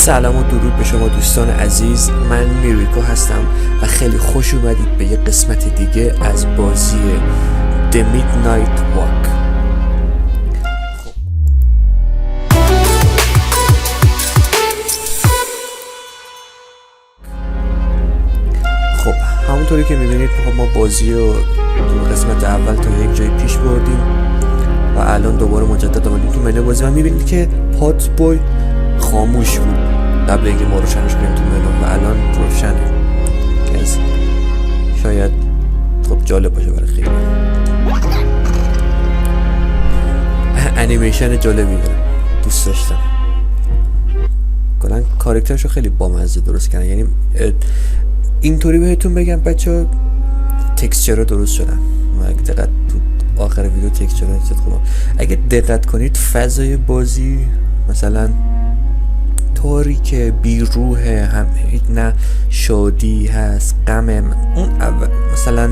سلام و درود به شما دوستان عزیز، من میریکو هستم و خیلی خوش اومدید به یه قسمت دیگه از بازی The Midnight Walk. خب همونطوری که میبینید ما بازی رو قسمت اول تا یک جای پیش بردیم و الان دوباره مجدد آمدیم تو منو بازی و میبینید که پات بوی خاموش بود قبل اینکه ما روشنش کنیم تو منو و الان روشنه که شاید خب جالب باشه برای خیلی. انیمیشن جالبی داره، دوست داشتم. کلا کاراکترشو خیلی بامزه درست کردن، یعنی اینطوری بهتون بگم بچه‌ها تکسچرها درست شدن. اگه دقت تو آخر ویدیو تکسچرها چت خوبه. اگه دقت کنید فضای بازی مثلا تاریک، بیروحه، هم نه شادی هست، غم. اون مثلا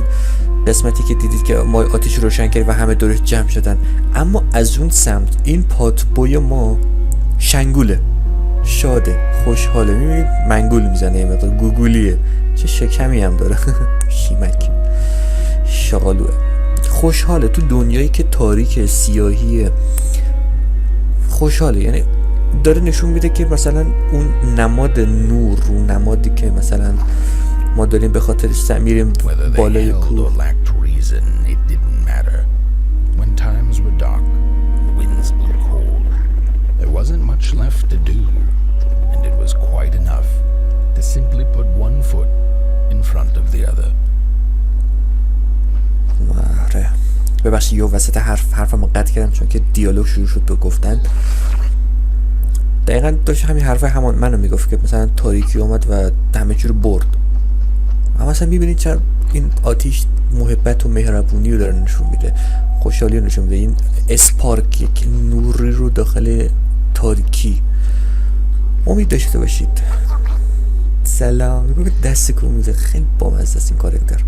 قسمتی که دیدید که ما آتیش روشن کردیم و همه دورش جمع شدن، اما از اون سمت این پاتبوی ما شنگوله، شاده، خوشحاله. میبینید منگول میزنه، یه مقدار گوگولیه، چه شکمی هم داره. شیمک شالوه، خوشحاله تو دنیایی که تاریک، سیاهیه، خوشحاله. یعنی داره نشون میده که مثلا اون نماد نور، اون نمادی که مثلا ما داریم به خاطرش میریم بالای کوه. ببخشید یه وسط حرفم قطع کردم چون که دیالوگ شروع شد به گفتن. دقیقا داشت همین حرفه همان منو میگفت که مثلا تاریکی اومد و همه چی رو برد. اما مثلا میبینید چرا این آتیش محبت و مهربونی رو داره نشون میده، خوشحالی رو نشون میده. این اسپارک، یک نوری رو داخل تاریکی. امید داشته باشید. سلام. میگه دست کو میزه، خیلی بامزه است این کاراکتر.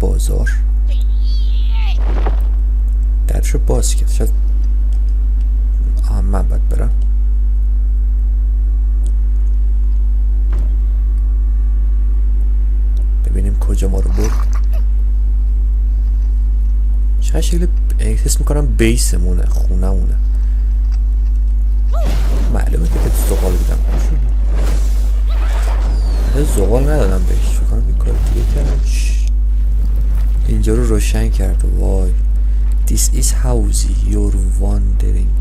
بازار درشو باز کرد، شاید من باید برم. ببینیم کجا ما رو برد. چه شکل حس میکنم بیسمونه، خونه مونه. معلومه که زغال بودم، زغال ندادم بهش، فکر کنم این کار دیگه کردم. اینجا رو روشن کرد. وای This is housey you're wandering.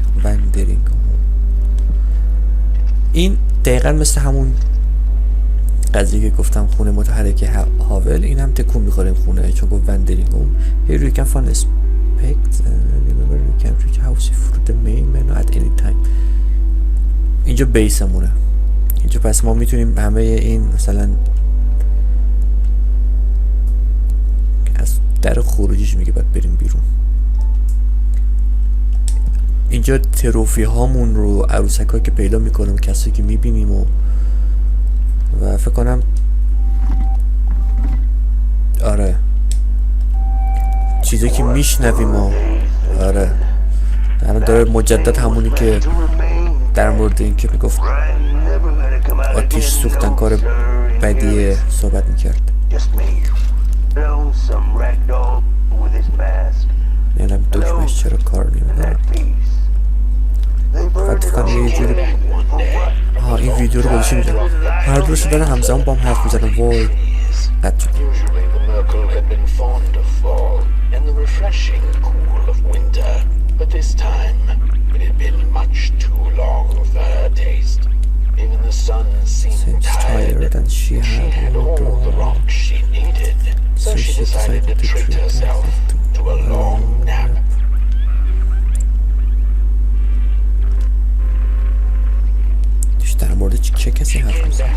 این دقیقا مثل همون قضیه که گفتم خونه متحرک هاول، این هم تکون میخوره این خونه چون گفت wandering. Here you can find aspects and remember you can reach housey through the main menu at any time. اینجا بیسمونه اینجا، پس ما میتونیم همه این مثلا در خروجیش میگه باید بریم بیرون. اینجا تروفی هامون رو، عروسک ها که پیدا میکنیم، کسایی که میبینیم و فکر کنم آره چیزایی که میشنویم آره داره مجدد همونی که در مورد این که میگفت آتیش سوختن کار بدیه صحبت میکرد. نمیدونم دکمهش چرا کار نمیدونم. فقط فکرم یه جوری این ویدیو رو گذاشته میدونم هر دوست دارن همزمان با هم حرف میزنم. وای قد شد. Seems tired and she had all the rock she needed. So she decided to treat herself to a long nap. در مورد چه کسی حرف میزنه؟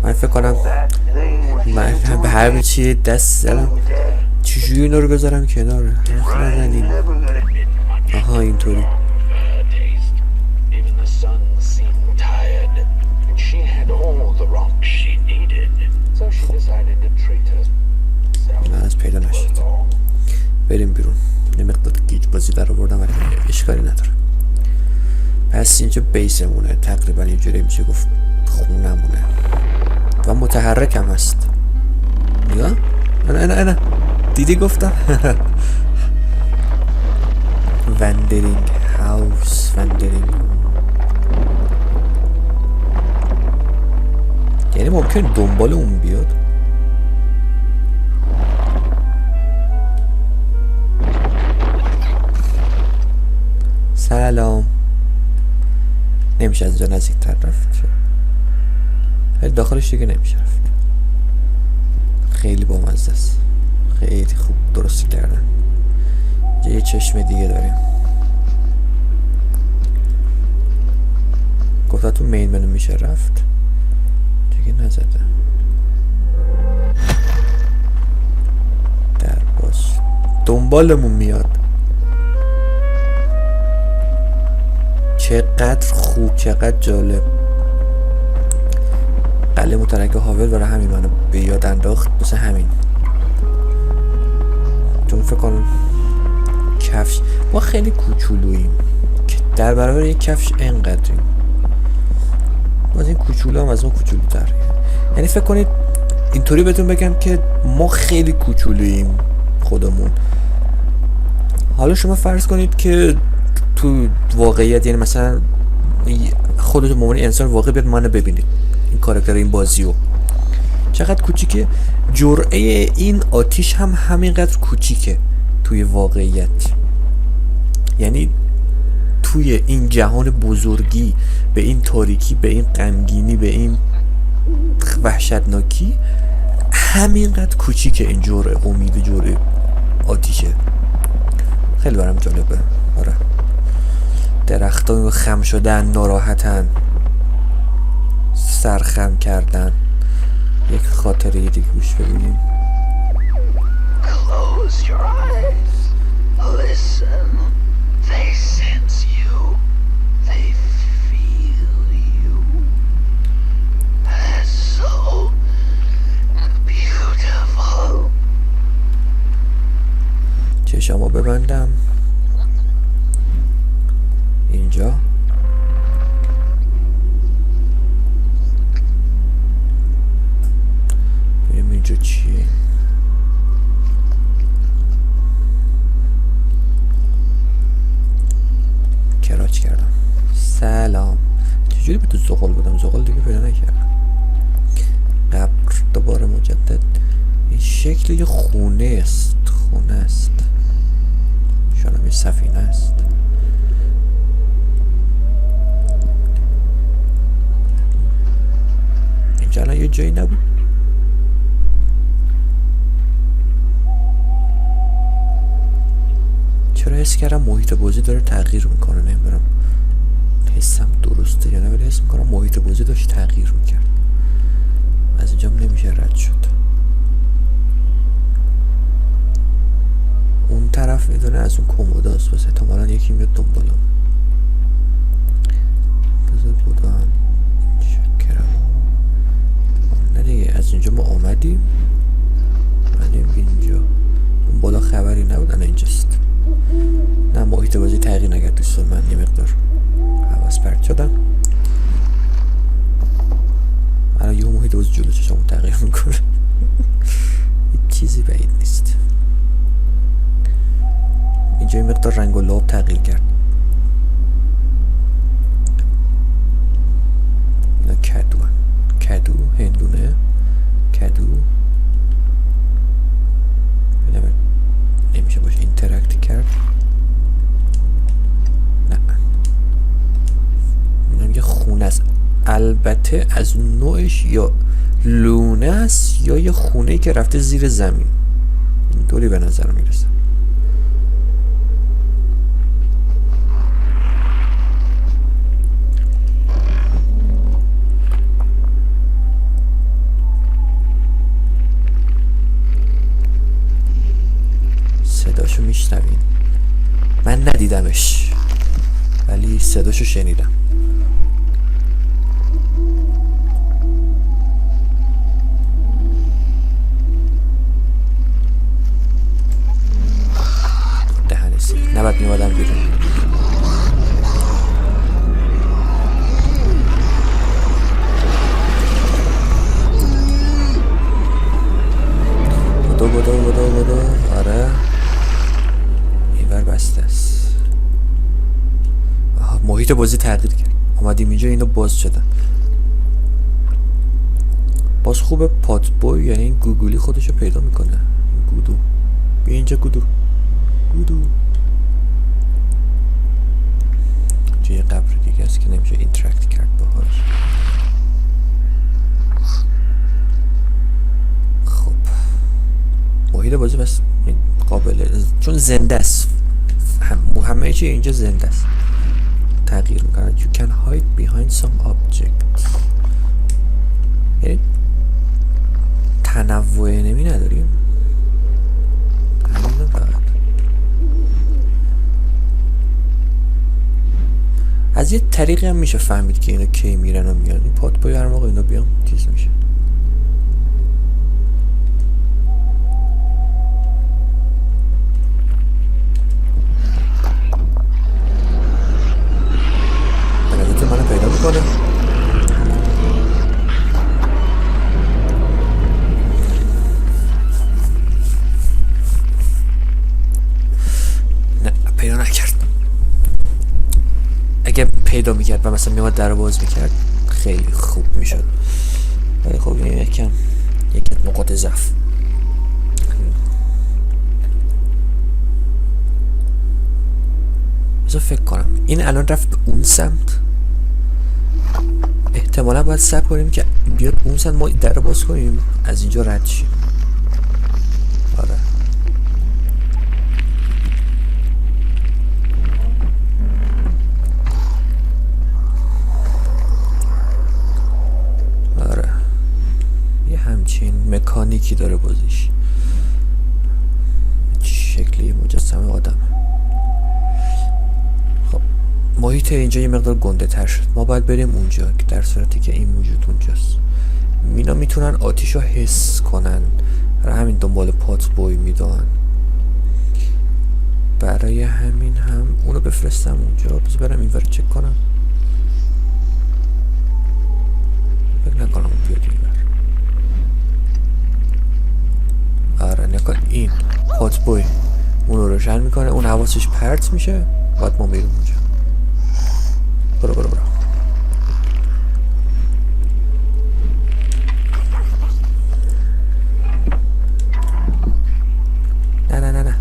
من فکر کنم من به هر چی دست زدم. چجوری اینا رو بذارم کنار؟ حرف نزنیم. آها آها اینطوری. از پیدا نشد. بریم بیرون. یه مقدار گیج بازی در آوردم ولی اشکالی نداره. پس اینجا بیسمونه، تقریبا اینجوری میشه گفت خونمونه و متحرک هم هست. نگاه انا دیدی گفتم. وندرینگ هاوس، وندرینگ، یعنی ممکن دنبال اون بیاد. سلام. نمیشه از اینجا نزدیک تر رفت، ولی داخلش دیگه نمیشه رفت. خیلی بامزه است، خیلی خوب درست کردن. یه چشم دیگه داریم. گفت تو مین منو میشه رفت، دیگه نزده. در باز دنبالمون میاد. چقدر خوب، چقدر جالب. قلعه مترقه هاول برای همین منو به یاد انداخت، مثل همین. چون فکر کنم کفش ما خیلی کوچولوییم که در برابر یک کفش انقدریم. باز این کوچولو هم از ما کوچولوتر. یعنی فکر کنید اینطوری بهتون بگم که ما خیلی کوچولوییم خودمون. حالا شما فرض کنید که تو واقعیت، یعنی مثلا خودتون ممکنه انسان واقعی بیاد منو ببینید، این کاراکتر این بازیو چقدر کوچیکه. جرعه این آتیش هم همینقدر کوچیکه توی واقعیت. یعنی توی این جهان بزرگی، به این تاریکی، به این غمگینی، به این وحشتناکی، همینقدر کوچیکه این جرعه امید، جرعه آتیشه. خیلی برام جالبه. آره، درختان خم شدن، ناراحتن، سرخم کردن. یک خاطره دیگه گوش ببینیم. Close your eyes. Listen. They sense you. They feel you. That's so beautiful. چشمو ببندم. اینجا بریم. اینجا چیه؟ کراچ کردم. سلام. چجوری به تو زغال بودم؟ زغال دیگه پیدا نکردم. قبر دوباره مجدد. این شکل یه خونه است. خونه است. شاید یه سفینه است. اینجا الان یه جایی نبود. چرا حس کردم محیط بازی داره تغییر میکنه؟ نمیدونم حسم درسته یا نه، ولی حس میکنم محیط بازی داشت تغییر میکرد. از اینجام نمیشه رد شد. اون طرف میدونه از اون کموداست، واسه احتمالاً یکی میاد دنبالم. بذار بودم شکرم. نه دیگه، از اینجا ما آمدیم اینجا. اون بالا خبری نبود، الان اینجاست. نه، محیط بازی تغییر نکرد دوستان. من یه مقدار حواس پرت شدم. الان یه محیط بازی جلو چشمون تغییر میکنه. هیچ چیزی بعید نیست. اینجا یه مقدار رنگ و لعاب تغییر کرد. اینا کدو هن. کدو، هندونه، کدو. نمیشه باش اینتراکت کرد. نه، اینم یه خونه است. البته از نوعش یا لونه است یا یه خونه که رفته زیر زمین. اینطوری به نظر میرسه. صداشو میشنوین؟ من ندیدمش. نیستش ولی صداشو شنیدم. دهنه سیک نباید میمادم بیرون. بدو آره اینور بسته است. محیط بازی تغییر کرد. اومدیم اینجا اینو باز شدن. باز خوبه پاتبوی یعنی این گوگلی خودشو پیدا میکنه. گودو بیا اینجا گودو یه قبر دیگه است که نمیشه اینترکت کرد باهاش. خب محیط بازی بس قابل چون زنده است. همه چی اینجا زنده است. تغییر میکنه. You can hide behind some object. یعنی تنوع نمی نداریم. همین فقط از یه طریقی هم میشه فهمید که اینا کی میرن و میان. این پاتبوی هر موقع اینا بیان چیز میشه. منو پیدا میکنه. نه پیدا نکرد. اگه پیدا میکرد و مثلا میومد در رو باز میکرد خیلی خوب میشد. ولی خب این یکم نقاط ضعف. بذار فکر کنم این الان رفت به اون سمت. احتمالا باید صبر کنیم که بیاد اون سمت ما در رو باز کنیم از اینجا رد شیم. آره یه همچین مکانیکی داره بازیش. شکلی مجسمه آدمه. محیط اینجا یه مقدار گنده تر شد. ما باید بریم اونجا که در صورتی که این موجود اونجاست. اینا میتونن آتیشو حس کنن. برای همین دنبال پاتبوی میدان. برای همین هم اونو بفرستم اونجا. بذار برم اینور چک کنم. فکر نکنم اون بیاد اینور. آره نکن این پاتبوی اونو روشن میکنه. اون حواسش پرت میشه. باید ما بریم اونجا. برو نه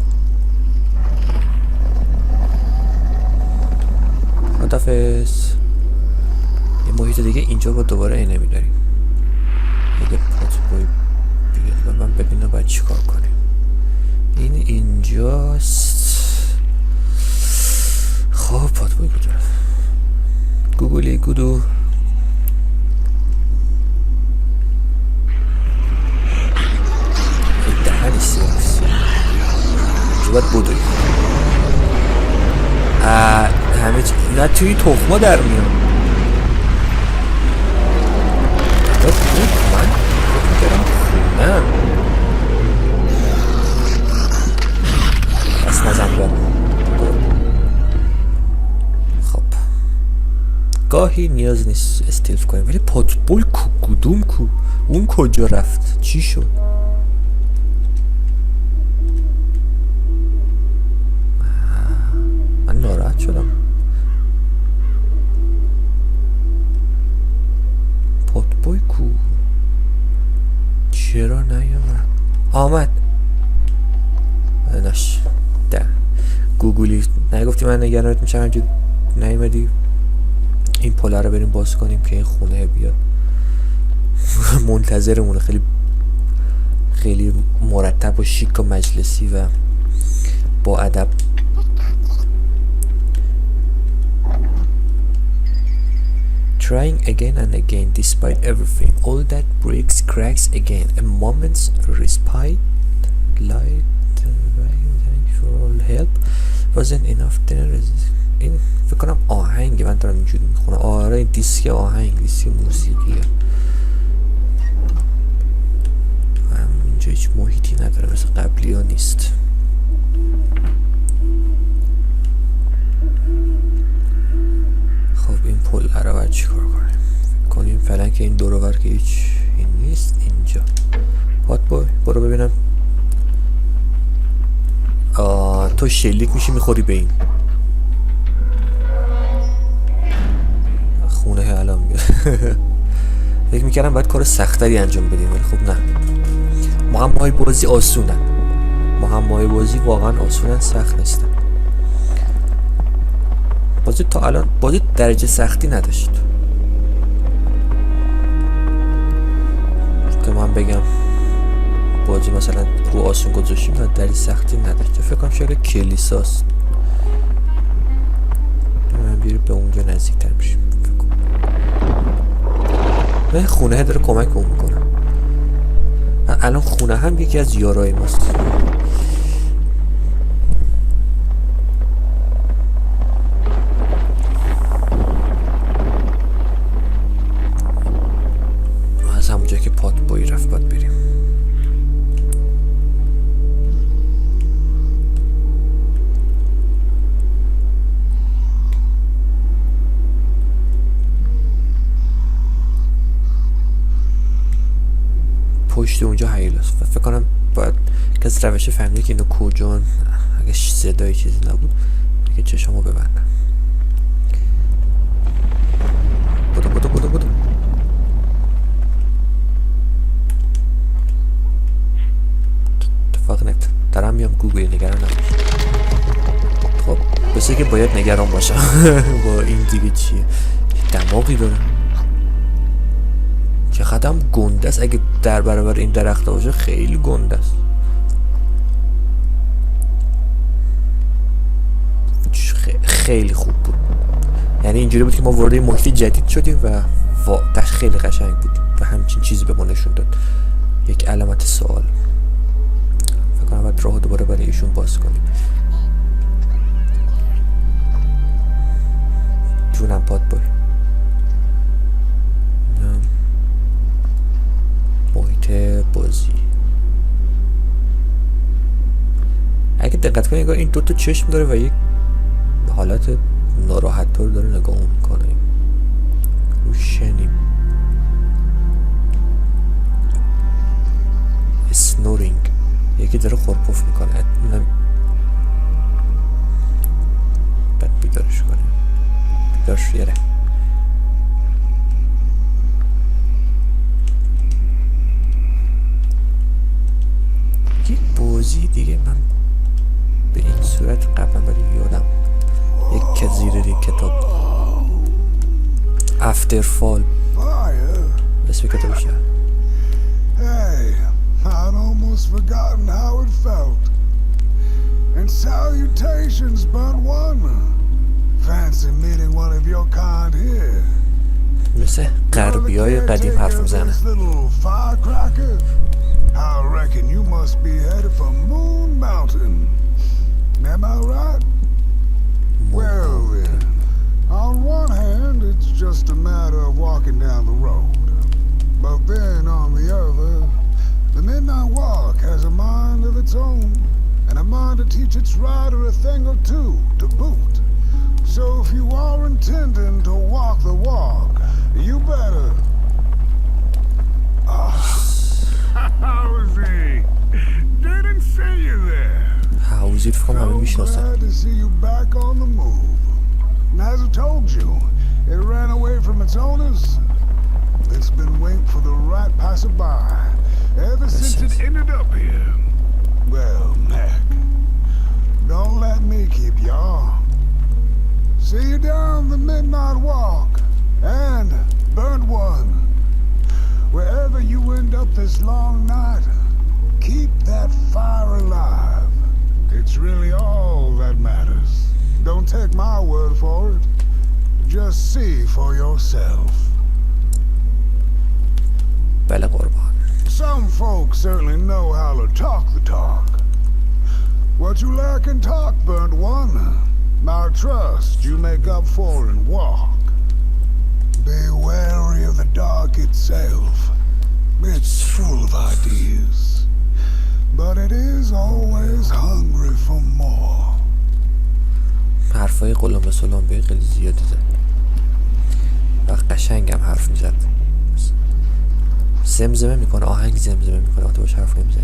خدافظ. یه محیط دیگه اینجا با دوباره اینه میداریم. یه پاتبوی بیاد و من ببینم باید چیکار کنیم. این اینجاست. خب پاتبوی کجاست؟ گوگلی گودو دهنی سیاس باید بودوی همه چی نه توی تخما در میان. من فکر میکردم خونم بس نزن برم. گاهی نیاز نیست استیلف کنیم. ولی پاتبوی کدوم کو؟ اون کجا رفت؟ چی شد؟ من ناراحت شدم. پاتبوی کو؟ چرا نیامد؟ آمد. ناش ده گوگلی نگفتی من نگرانت میشم همجور نیومدی. این پله رو بریم باز کنیم که این خونه بیاد. منتظرمونه. خیلی مرتب و شیک و مجلسی و با ادب. Trying again and again despite everything. All that breaks cracks again. A moment's respite. Light for all help wasn't enough. Then resist. دارم اینجوری میخونم. آره این دیسک آهنگ، دیسک موسیقیه. اینجا هیچ محیطی نداره مثل قبلی ها نیست. خب این پل رو باید چیکار کنیم؟ فکر کنیم فعلا که این دور و بر که هیچ این نیست. اینجا هات بوی برو ببینم. تو شلیک میشی میخوری به این خونه الان میگه. فکر میکردم باید کار سختری انجام بدیم ولی خب نه. مهم‌های بازی آسونن. مهم‌های بازی واقعا آسونن، سخت نیستن. بازی تا الان بازی درجه سختی نداشت که من بگم بازی مثلا رو آسون گذاشتیم و درجه سختی نداشت. فکر کنم شکل کلیساست. من بیریم به اونجا نزدیک‌تر میشیم. من خونه داره کمک اون میکنه. الان خونه هم یکی از یارای ماست. از همونجا که پات بایی رفت باید بریم. پشت اونجا حیلاست و فکر کنم باید که از روش فهمیده که اینو کجان. اگه صدای چیزی نبود دیگه چشمو ببندم. بودو اتفاق نکت دارم میام گوگل، نگران نباش. خب بسه که باید نگران باشم. با این دیگه چیه؟ دماغی داره چقدر هم گنده است. اگه در برابر این درخت باشه خیلی گنده است. خیلی خوب بود. یعنی اینجوری بود که ما وارد محیط جدید شدیم و خیلی قشنگ بود و همچین چیزی به ما نشون داد. یک علامت سوال. فکر کنم باید راه دوباره برای ایشون باز کنیم. جونم پات بای. محیط بازی. اگه دقت کنید این دو تا چشم داره و یک حالت ناراحت طور داره نگاه میکنه. روشنیم. اسنورینگ. یکی داره خورپف میکنه. بعد بیدارش کنه. بیدارش یاره. یک بازی دیگه من به این صورت قبلا ولی یادم یک زیر یک کتاب After Fall اسم کتابشه. Hey, I'd almost forgotten how it felt. And salutations, Burnt One. Fancy meeting one of your kind here. مثل غربی های قدیم حرف میزنه. I reckon you must be headed for Moon Mountain. Am I right? Well then, on one hand, it's just a matter of walking down the road. But then on the other, the Midnight Walk has a mind of its own, and a mind to teach its rider a thing or two to boot. So if you are intending to walk the walk, you better... How is he? Didn't see you there. How is it from having So glad to see you back on the move. And as I told you, it ran away from its owners. It's been waiting for the right passerby ever since it ended up here. Well, Mac, don't let me keep y'all. See you down the Midnight Walk and Burnt One. Wherever you end up this long night, keep that fire alive. It's really all that matters. Don't take my word for it. Just see for yourself. بله قربان. Some folks certainly know how to talk the talk. What you lack in talk, Burnt One, I trust you make up for in walk. Be wary of the dark itself. It's full of ideas, but it is always hungry for more. حرفای قلمبه سلمبه خیلی زیادی زد و قشنگم حرف میزد. زمزمه میکنه، آهنگ زمزمه میکنه، وقتی باش حرف نمیزنی.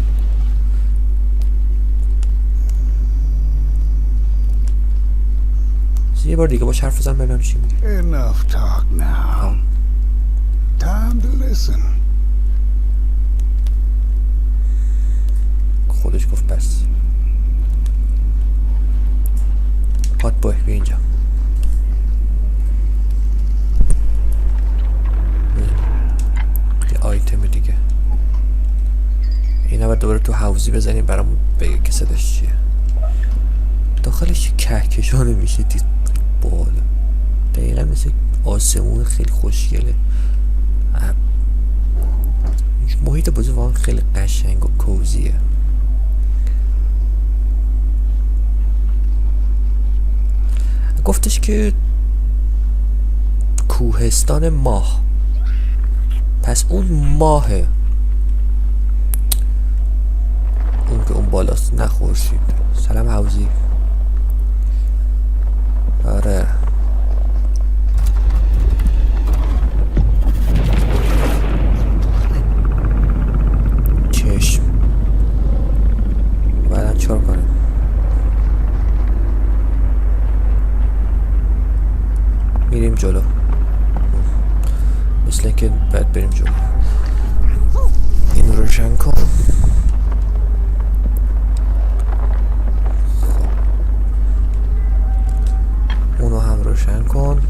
یه بار دیگه باش حرف بزن ببینم چی میگه. Enough talk now. Time to listen. خودش گفت پس. هات بای بیا اینجا. یه آیتم دیگه. اینا باید دوباره تو حوزی بزنیم برامون بگه که صداش چیه. داخلش کهکشانه میشه دید بالا. دقیقا مثل آسمون خیلی خوشگله. محیط بازی واقعا خیلی قشنگ و کوزیه. گفتش که کوهستان ماه، پس اون ماهه، اون که اون بالاست، نه خورشید. سلام حوزی. آره چشم بعدم چار کنیم. میریم جلو، مثل که باید بریم جلو. این روشن کن. اونو هم روشن کن.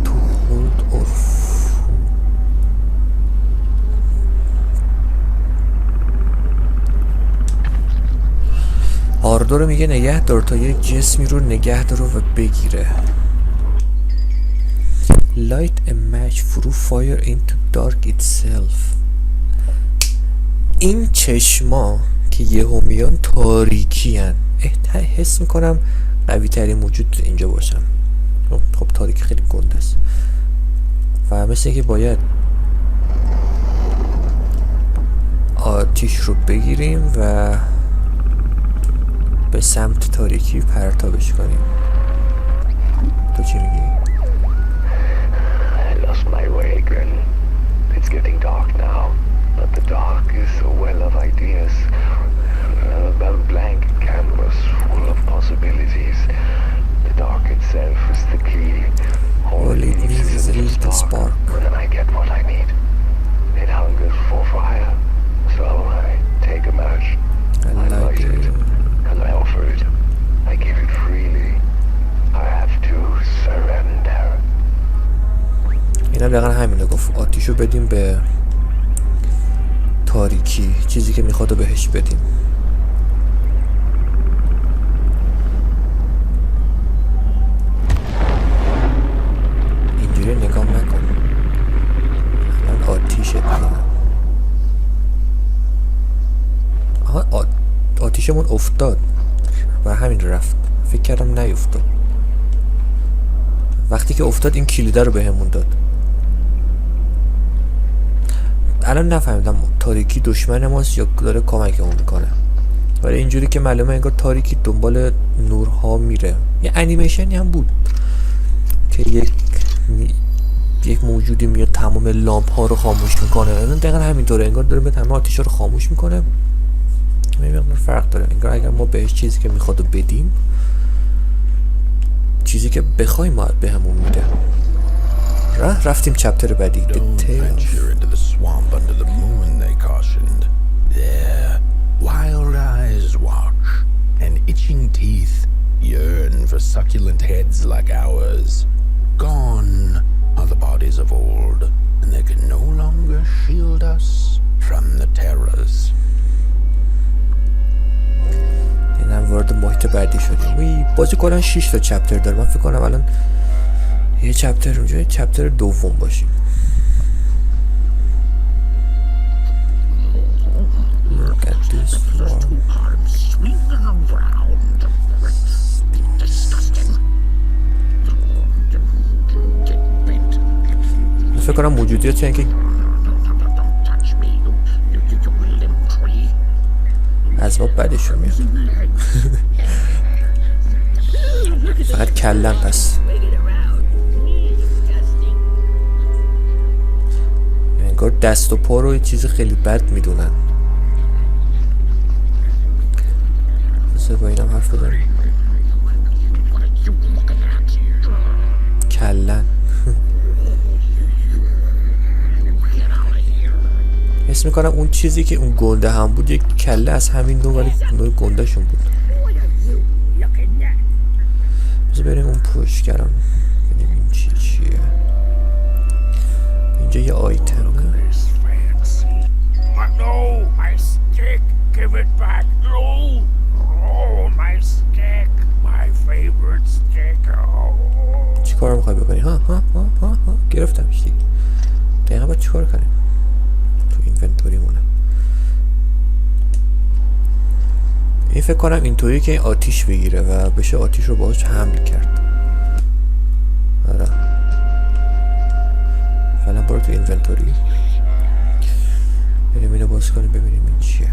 تو هولد اورف آردو رو میگه نگه دار تا یک جسمی رو نگه داره و بگیره. Light a match through fire into dark itself. این چشما که یهو میان تاریکی هن. حس میکنم قوی ترین موجود اینجا باشم. خب تاریکی خیلی گنده است و مثل که باید آتیش رو بگیریم و به سمت تاریکی پرتابش کنیم. تو چی میگی؟ I lost my way again. It's getting dark now, but the dark is a well of ideas. A blank canvas full of possibilities. The dark itself is the key. All it needs is a little spark. Then I get what I need. It hungers for fire, so I take a match. I like it. And I offer it. I give it freely. I have to surrender. اینا دقیقا همینه گفت. آتیشو بدیم به تاریکی، چیزی که میخواد رو بهش بدیم. اینجوری نگاه نکن. الان آتیشه دیدم. آها آتیشمون افتاد و همین رفت. فکر کردم نیفتاد. وقتی که افتاد این کلیده رو بهمون داد. الان نفهمیدم تاریکی دشمن ماست یا داره کمکمون میکنه، ولی اینجوری که معلومه انگار تاریکی دنبال نورها میره. یه انیمیشنی هم بود که یک موجودی میاد تمام لامپ ها رو خاموش میکنه. الان دقیقا همینطوره، انگار داره به تمام آتیش رو خاموش میکنه. میبینم فرق داره. انگار اگر ما بهش چیزی که میخواد رو بدیم، چیزی که بخوایم ما بهمون میده. رفتیم چپتر بعدی. Don't venture into the swamp under the moon, they cautioned. There, wild eyes watch, and itching teeth yearn for succulent heads like ours. Gone are the bodies of old, and they can no longer shield us from the terrors. اینم وارد محیط بعدی شدیم. بازی کلا 6 تا چپتر داره. من فکر کنم الان یه چپتر اونجا، یه چپتر دوم باشیم. Look at this floor. وجودی هست که از ما بدشون میاد. فقط کلم پس انگار دست و پا رو یه چیز خیلی بد میدونن. بذار با اینم حرف بزنم. کلن حس میکنم اون چیزی که اون گنده هم بود یک کله از همین نوع ولی نوع گنده شون بود. بذار بریم اون پشتگرم ببینیم این چیه. اینجا یه آیتمه. چی کار میخوای بکنی؟ ها گرفتمش دیگه. دقیقا باید چی کار کنیم؟ تو اینونتوری مونه. این فکر کنم اینطوری که آتیش بگیره و بشه آتیش رو باهاش حمل کرد. آره فعلا برو تو اینونتوری بریم اینو باز کنیم ببینیم این چیه.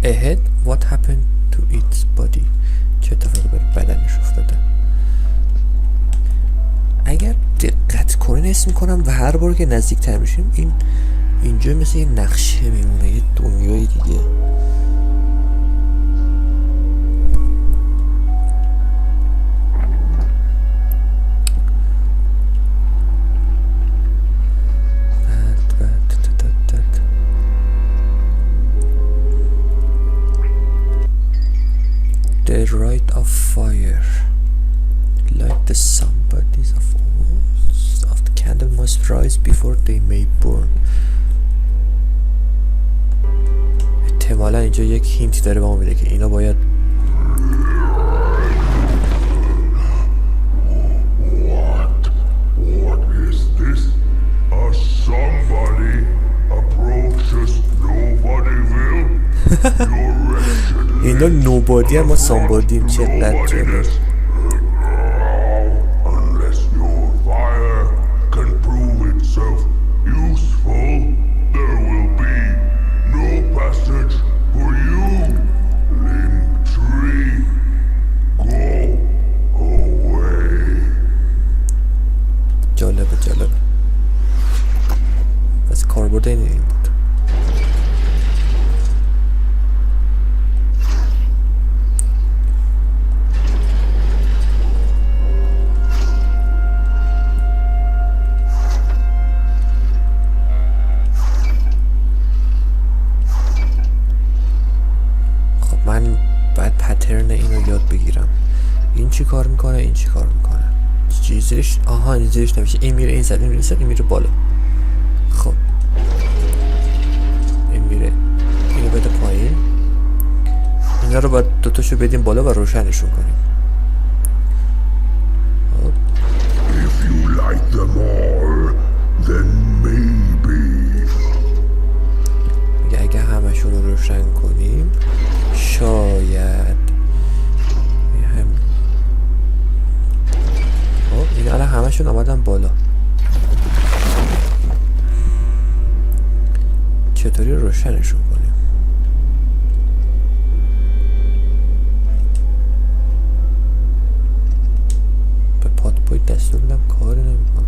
ahead what happened to its body. چه اتفاقی بر بدنش افتاده. اگر دقت کنین اسم میکنم و هر بار که نزدیک تر میشیم اینجا مثل یه نقشه میمونه یه دنیای دیگه. The rite of fire, like the sun bodies of the candle must rise before they may burn. احتمالا اینجا یک هینتی داره به ما میده که اینا باید What is this? A somebody approaches nobodyville? You're wretched. اینا نوبادی هم ما سامبادیم. چقدر جالب. Unless your fire can prove itself useful, there will be no passage for you. Linktree, go away. جالبه پس کاربرد این بود. من باید پترن اینو یاد بگیرم. این چی کار میکنه این چی کار میکنه. چی زیرش؟ آها این زیرش نمیشه. این میره این سر این میره این میره بالا. خب این میره اینو بده پایین. اینا رو باید دوتاشو بدیم بالا و روشنشون کنیم. If you like them all, then maybe. اگه همشون رو روشن کنیم شاید این الان همشون آمدن بالا. چطوری روشنشون کنیم؟ به پات پای دستور میدم کاری نمیکنم.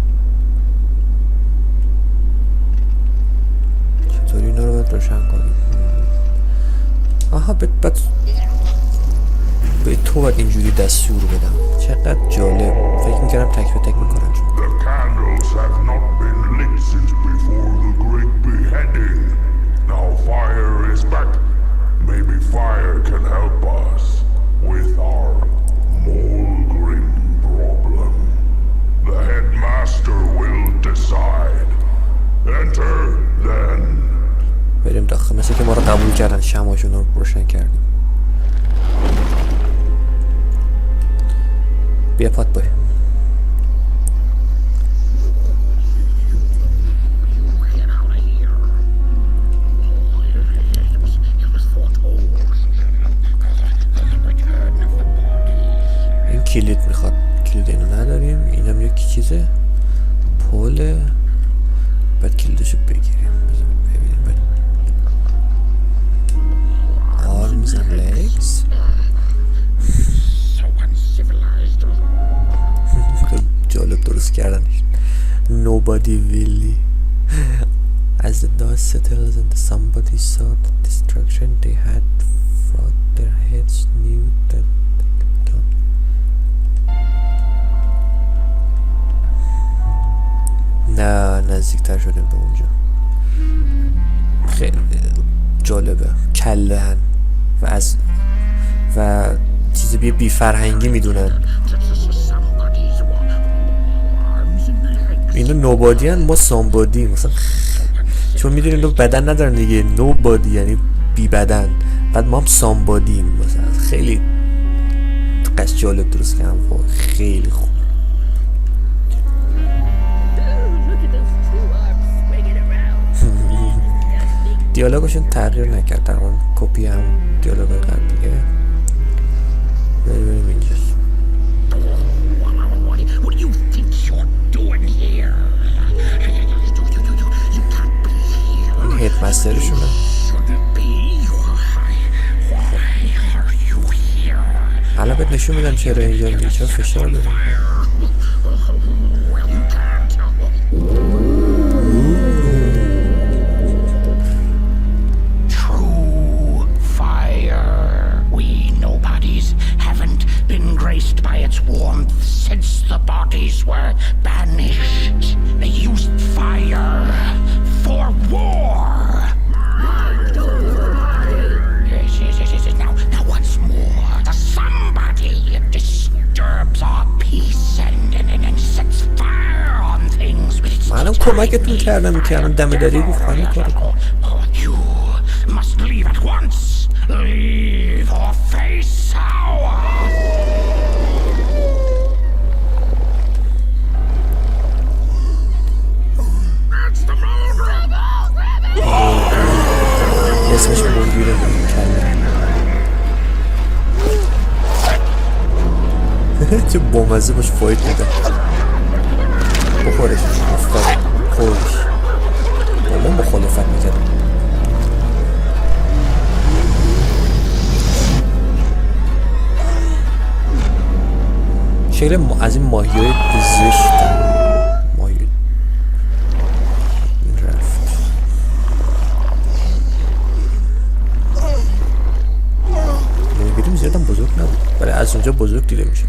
چطوری اینا رو باید روشن کنیم؟ آها به تو باید اینجوری دستور بدم. چقدر جالب. فکر میکردم تک به تک میکنم. The candles have not been lit since before the great beheading. Now fire is back. Maybe fire can help us with our Molgrim problem. The headmaster will decide. Enter then. بریم داخل. مثل که ما رو قبول کردن. شماشون رو روشن کردیم. بیا پات بای. این کلید میخواد. کلید اینو نداریم. اینم یک چیزه. Buddy Willy. As the dust settles and somebody saw the destruction they had brought their heads knew that they could done. نه نزدیکتر شدیم به اونجا. خیلی جالبه. کلهن و چیز بی فرهنگی میدونن. اینو نوبادی هن، ما سامبادی مثلا، چون میدونیم اینو بدن ندارن دیگه. نوبادی یعنی بی بدن، بعد ما هم سامبادیم مثلا. خیلی قصد جالب درست کردم، خیلی خوب. دیالوگشون تغییر نکرد، تقریبا کپی هم دیالوگ قبلیه. بریم اینجاست. این هیدمسترشونه. الان بهت نشون میدم چرا اینجا میگه، چرا فشار داریم. By its warmth since the bodies were banished. They used fire for war. Yes. Now once more, somebody disturbs our peace and sets fire on things with its منم کمکتون کردم که الان دم داری بخوانی کارو کن. You must leave at once. Leave or face our اسمش مولگیره کله. چه بامزه باش فایت میدن. بخورش افتاد خورش با من مخالفت میکرد. شکل از این ماهی های زشت ماهی این رفت. نمیگیریم زیادم بزرگ نبود، ولی از اونجا بزرگ دیده میشه.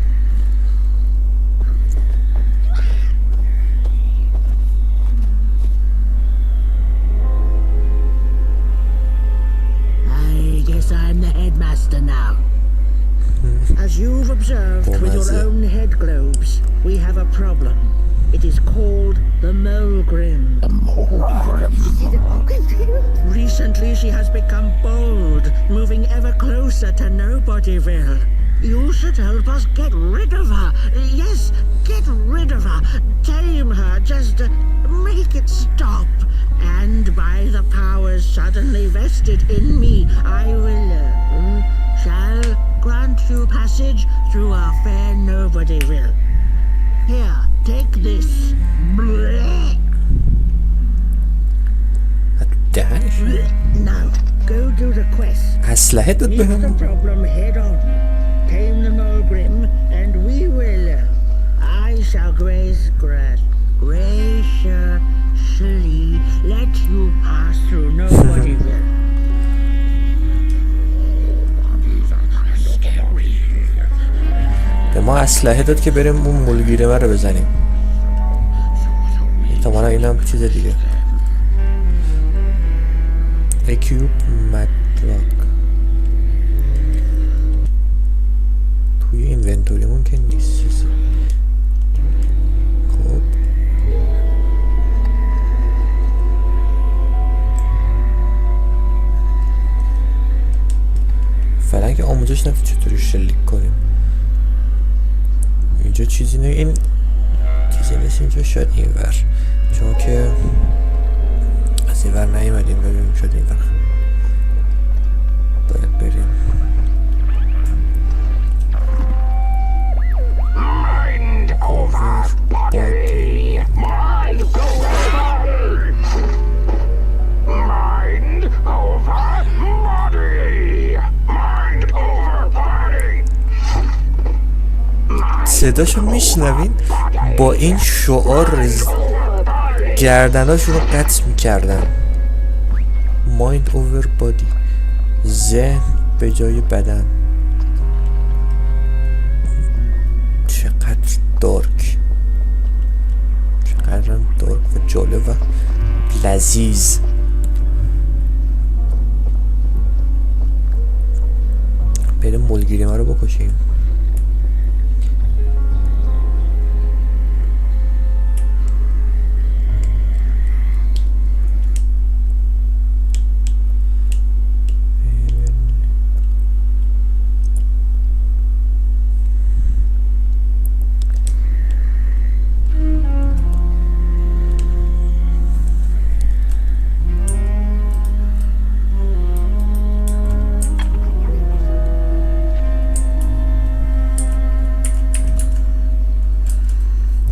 I guess I'm the headmaster now. As you've observed with your own head globes, we have a problem. It is called the Mulgrim. the Mulgrim. Recently she has become bold, moving ever closer to Nobodyville. You should help us get rid of her. Yes, get rid of her. Tame her, just make it stop. And by the powers suddenly vested in me, I will, shall grant you passage through our fair Nobodyville. Here, take this. دهنش Now, go do the quest. اسلحه داد Meet the بهم. problem head on. Tame the Mulgrim, and we will. I shall graciously let you pass through Nobodyville. به ما اسلحه داد که بریم اون مولگیره رو بزنیم. احتمالا اینم چیز دیگه. اکیوب مدراک توی اینونتوریمون که نیست چیزی. خب فعلا که آموزش نفت چطوری شلیک کنیم. اینجا چیزی نه، این چیزی نیست اینجا. شاید این ور، چون که از این ور نیومدیم. ببینیم شاید این ور باید بریم. Mind over body. Mind over body. Mind over body. Mind over body. صداشو میشنوین با این شعار گردناشون رو قطع میکردن. مایند اوور بادی، ذهن به جای بدن. چقدر دارک، چقدر دارک و جالب و لذیذ. بریم ملگیریمه رو بکشیم.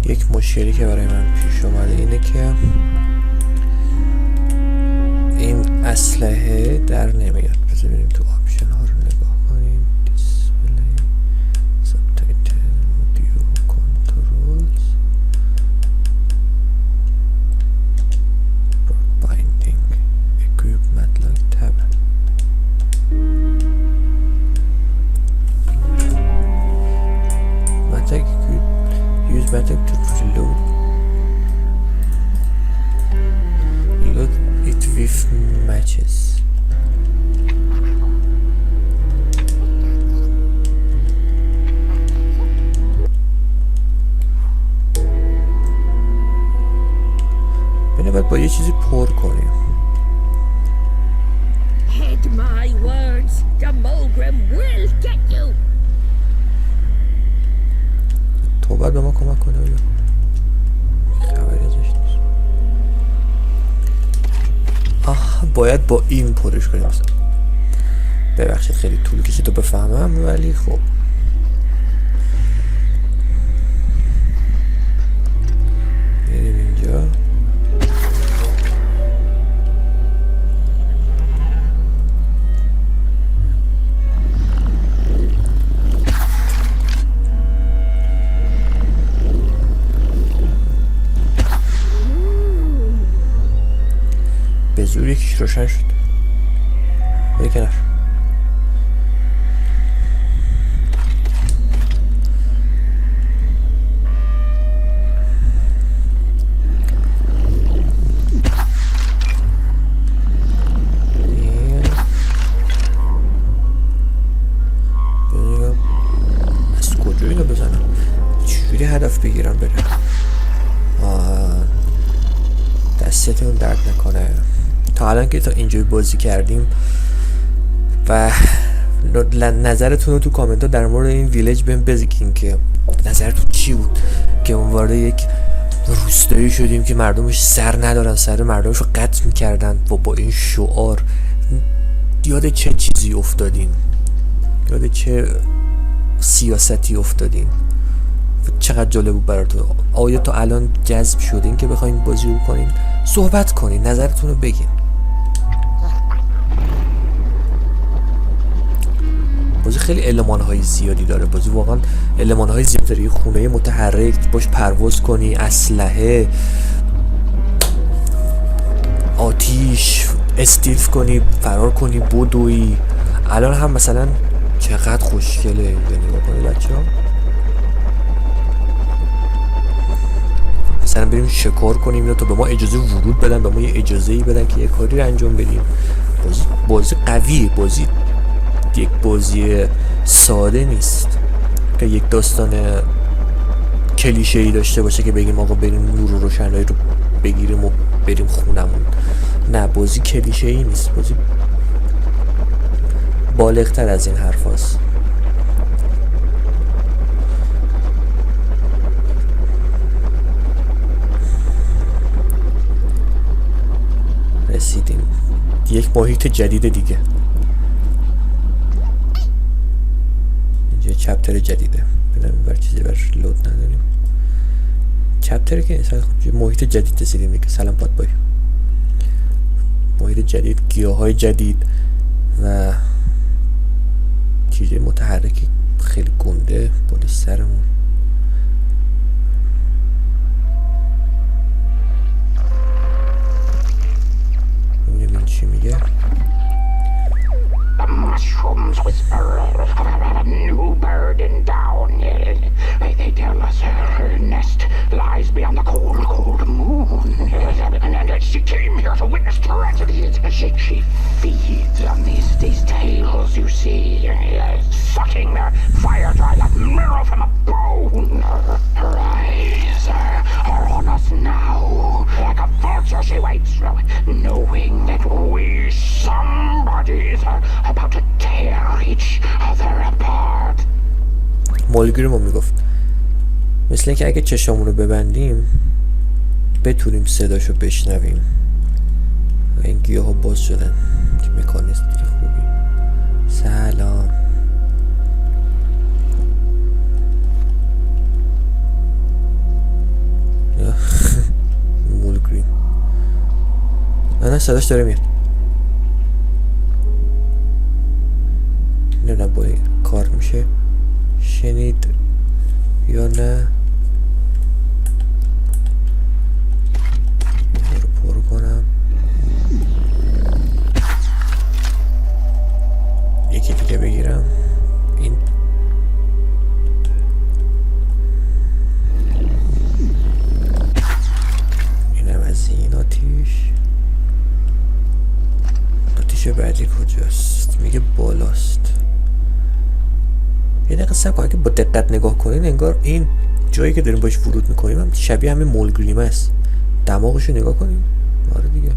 یک مشکلی که برای من پیش اومده اینه که این اسلحه در نمیاد. بذار بریم تو آپشن ها رو نگاه کنیم. دیسپلی، سابتایتل، اودیو، کنترلز، بایندینگ، اکویپمنت لایک تب. متک use method to reload it with matches. بینه باید با یه چیزی پر کنیم. Heed my words, the Mulgrim will get you. تو باید به ما کمک کنه یا خبری ازش نیست. باید با این پرش کنیم. ببخشید خیلی طول کشید تو بفهمم، ولی خب بریم اینجا. به زور یکیش روشن شد. بری کنار. از کجا اینو بزنم؟ چجوری هدف بگیرم برم؟ دستتون درد نکنه. تا الان که تا اینجای بازی کردیم و نظرتون رو تو کامنت ها در مورد این ویلج بهم بگین که نظرتون چی بود که اون وارد یک روستایی شدیم که مردمش سر ندارن، سر مردمش رو قطع میکردن و با این شعار. یاد چه چیزی افتادین؟ یاد چه سیاستی افتادین؟ چقدر جالب بود براتون؟ آیا تا الان جذب شدین که بخواین بازی رو کنین؟ صحبت کنین، نظرتون رو بگین. بازی خیلی المان‌های زیادی داره. بازی واقعا المان‌های زیادی داره. یه خونه متحرک باش پرواز کنی، اسلحه، آتیش، استیلز کنی، فرار کنی، بدوی. الان هم مثلا چقدر خوشگله. نگاه کنید بچه‌ها. مثلا بریم شکار کنیم یا تا به ما اجازه ورود بدن، به ما یه اجازه‌ای بدن که یه کاری رو انجام بدیم. بازی قویه. بازی یک بازی ساده نیست که یک داستان کلیشه‌ای داشته باشه که بگیم آقا بریم نور و روشنایی رو بگیریم و بریم خونمون. نه، بازی کلیشه‌ای نیست. بازی بالغ‌تر از این حرف هست. رسیدیم یک محیط جدید دیگه. اینجا چپتر جدیده. ببینم بر چیزی بر لود نداریم. چپتر که محیط جدید رسیدیم دیگه. سلام پادبای. محیط جدید، گیاهای جدید و چیزای متحرکی خیلی گنده بالا سرمون. چی میگه؟ The mushrooms whisper of a new burden down. They tell us her nest lies beyond the cold moon. And she came here to witness tragedies. She feeds on these tales you see, sucking their fire dry like marrow from a bone. Her eyes are on us now. Like a vulture she waits, knowing that we somebodies are about to tear each other apart. مولگریم میگفت مثل اینکه اگه چشامونو ببندیم بتونیم صداشو بشنویم. این گیاه ها باز شدن. مکانیزم خوبی. سلام. مولگریم نه صداش داره میاد. نه با این کار میشه شنید یا نه. رو پر کنم. یکی دیگه بگیرم. اینم از این آتیش بعدی کجاست؟ میگه بالاست. یه دقیقه صبر کن، اگه با دقت نگاه کنین انگار این جایی که داریم باش ورود میکنیم هم شبیه همین مولگریم است. دماغشو نگاه کنیم. آره دیگه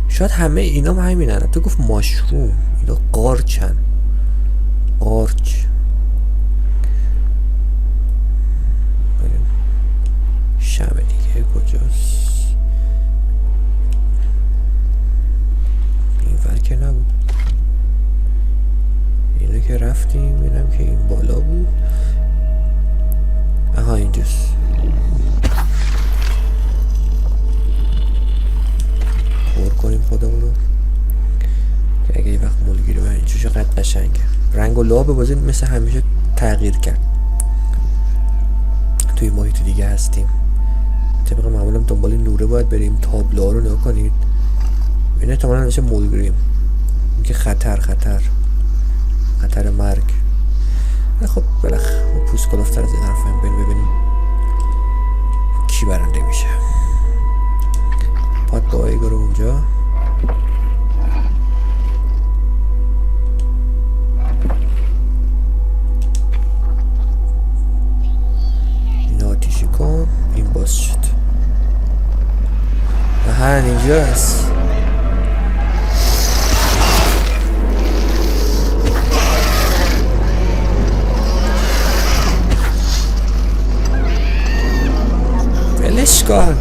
شاید همه اینا هم همینن. تو گفت ماشروم، اینا قارچن. قارچ. شمع دیگه کجاست؟ این ور که نبود. اینو که رفتیم. اینم که این بالا بود. آها اینجاست. پر کنیم خودمونو که اگه یه وقت مولگریم اینجا چقدر قشنگه. رنگ و لعاب بازی مثل همیشه تغییر کرد. توی محیط دیگه هستیم. طبق معمولم دنبال نوره باید بریم. تابلوها رو نگاه کنید. این احتمالا میشه مولگریم. این که خطر مرگ. خب بالاخره پوست کلفتر از این حرف هم ببینیم کی برنده میشه. پاد با ایگارو اونجا. این آتیشی کن. این باز شد. آها اینجا هست. ولش کن.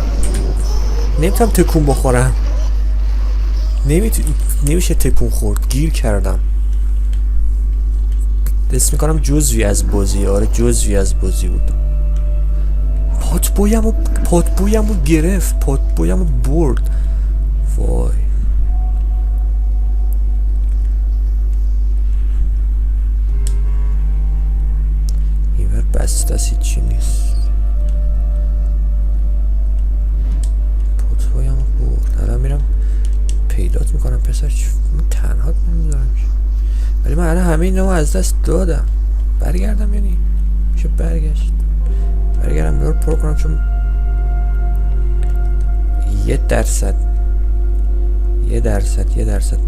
نمیتونم تکون بخورم. نمیشه تکون خورد. گیر کردم. دست میکنم جزوی از بازی. آره جزوی از بازی بود. پاتبویمو گرفت. پاتبویمو برد. وای. این ور بسته است چی نیست. پاتبویمو برد. الان میرم پیدات میکنم پسر. من تنها نمیذارم. ولی من الان همه اینا از دست دادم. برگردم یعنی میشه برگشت. برگردم دور پر کنم چون 1%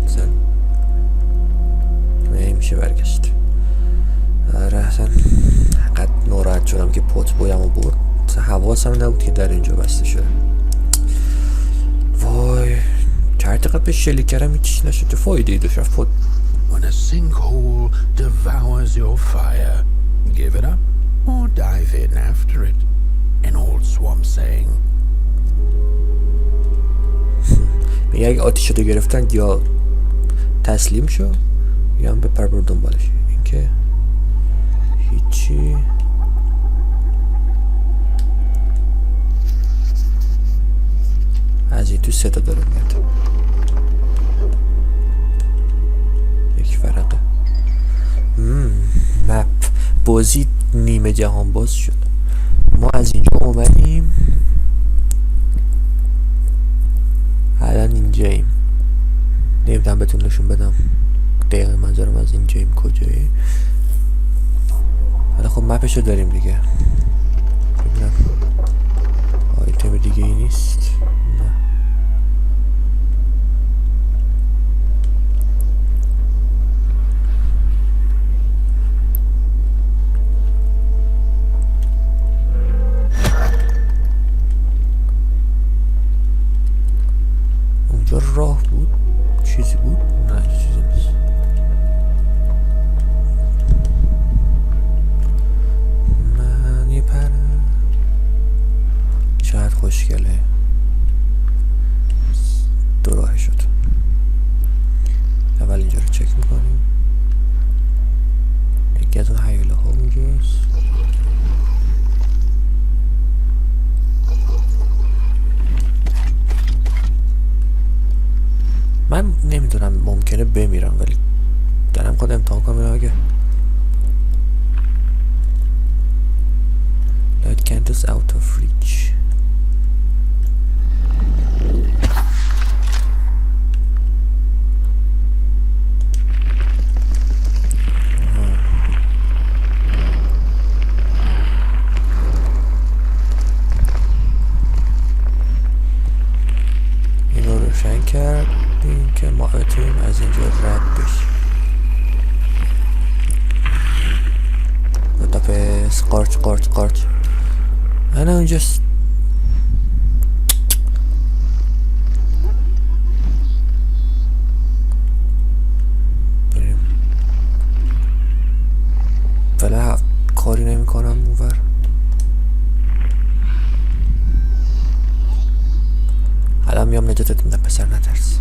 مثلا نمیشه برگشت. آره اصلا حقیقت ناراحت شدم که پاتبویمو برد. حواسم نبود که در اینجا بسته شده. وای چهار دقیقه به شلیک کردم هیچ نشد. چه فایده‌ای داشت رفت پات. When a sinkhole devours your fire, give it up or dive in after it. An old swamp saying. میگه اگه آتیش رو گرفتن یا تسلیم شو یا هم بپر برو دنبالش. این که هیچی. از این تو صدا داره میاد. یک فرقه. مپ بازی نیمه جهان باز شد. ما از اینجا اومدیم الان اینجاییم. نمیدونم بهتون نشون بدم دقیقا منظرم از این جیم کجایی، ولی خب مپشو داریم دیگه. ببینم آیتم دیگه ای نیست. نه اونجا راه بود، چیزی بود؟ نه چیزی نیست. من یه پرم چقدر خوشگله. دو راه شد. اول اینجا رو چک میکنیم. یکی از اون حیوله ها اونجاست. من نمیدونم ممکنه بمیرم ولی دارم خود امتحان کنم اگه Light Cantus out of reach. اینو روشن کردیم که ما بتونیم از اینجا رد بشیم. تا پس قارچ انا اونجاست. بریم ولی کاری نمی کنم اونور. الان میام نجاتت میدم پسر، نترس.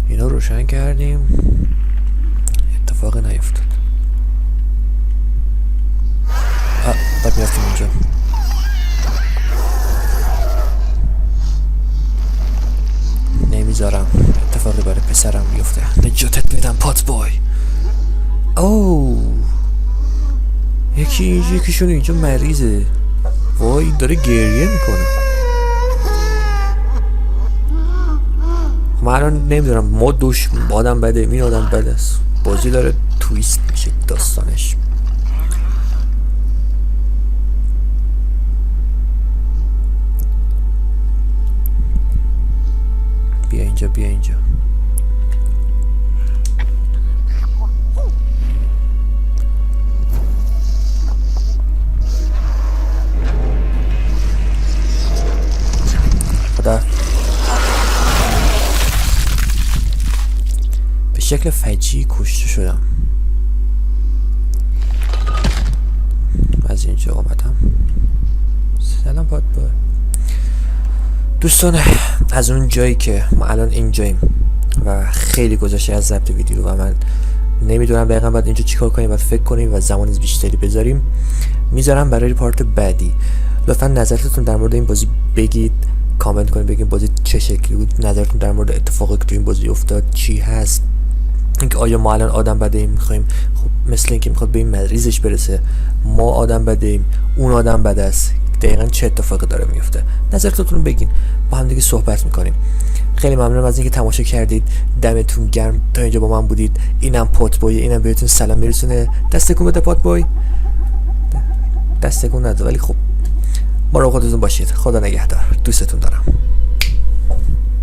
اینا روشن کردیم، اتفاقی نیفتاد. بعد میرفتیم اینجا. نمیذارم اتفاقی برای پسرم بیفته. نجاتت میدم پات بای. اوه یکیشون اینجا مریضه. وای داره گریه میکنه. من الان نمیدونم ما دوش آدم بده، این آدم بده است. بازی داره تویست میشه داستانش. بیا اینجا خدا. به شکل فجیعی کشته شدم. از اینجا آمدم. سلام پات بای. دوستان از اون جایی که ما الان اینجاییم و خیلی گذشته از ضبط ویدیو و من نمیدونم دقیقا باید اینجا چیکار کنیم و فکر کنیم و زمان بیشتری بذاریم، میذارم برای پارت بعدی. لطفا نظرتون در مورد این بازی بگید، کامنت کنید بگید بازی چه شکلی بود، نظرتون در مورد اتفاقی که تو این بازی افتاد چی هست، اینکه آیا ما الان آدم بده ایم میخوایم، خب مثل اینکه میخواد به این مریضش برسه، ما آدم بده ایم اون آدم بده است، دقیقا چه اتفاقی داره میفته. نظرتون بگین، با هم دیگه صحبت میکنیم. خیلی ممنونم از اینکه تماشا کردید. دمتون گرم تا اینجا با من بودید. اینم پات بای، اینم بهتون سلام میرسونه. دستکون بده پات بای. دستکون نده ولی خب مراقب خودتون باشید. خدا نگهدار. دوستتون دارم.